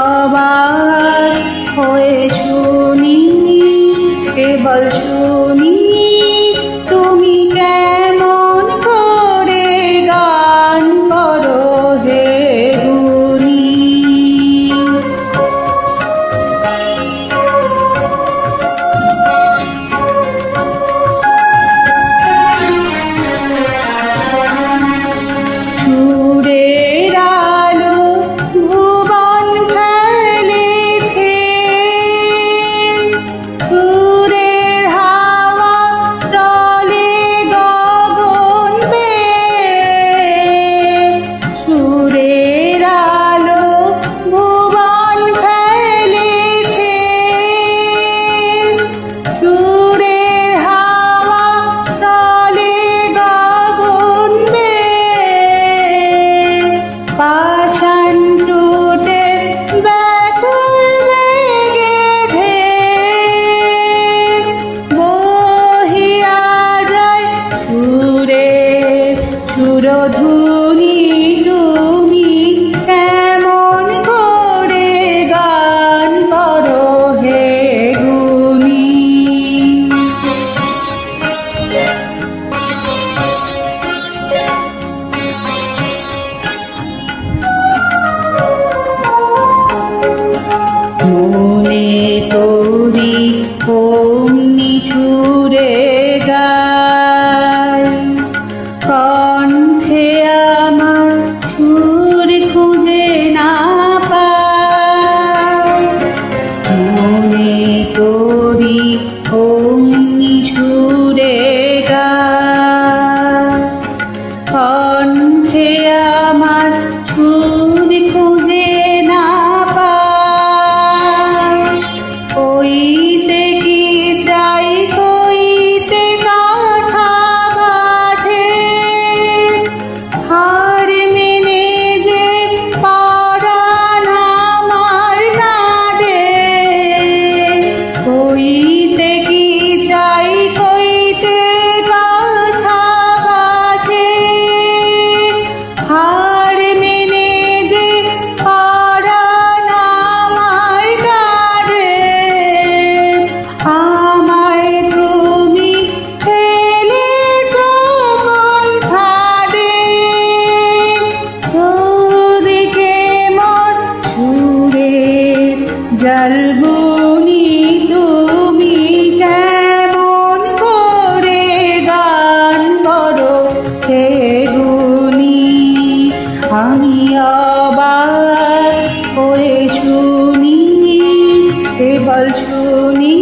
অবাক হয়ে শুনি, কেবল শুনি তুমি কেমন করে গান করো হে গুণী। সুরের আলো ভুবন ফেলেছে, সুরের হাওয়া চলে গগন বেয়ে। সুরের আলো ভুবন ফেলেছে, সুরের হাওয়া চলে গগন বেয়ে। পাষাণ টুটে ব্যাকুল বেগে বহিয়া যায় সুরের সুরধুনী। তুমি কেমন করে গান করো হে গুণী। মনে তোরি অমনি সুরে গায়, কণ্ঠে আমার সুর খুঁজে না পায়। মনে তোরি অমনি সুরে গায়, কণ্ঠে আমার সুর খুঁজে না পায়। কইতে কি চাই কইতে কথা বাঁধে, হার মেনে যে পরাণ আমার কাঁদে। কইতে কি চাই কইতে কথা বাঁধে, হার মেনে যে পরাণ আমার কাঁদে। আমায় তুমি ফেলেছ কোন ফাঁদে, চৌদিকে মোর সুরের জলবুনি। তুমি কেমন করে গান করো হে গুণী। আমি অবাক হয়ে শুনি, কেবল শুনি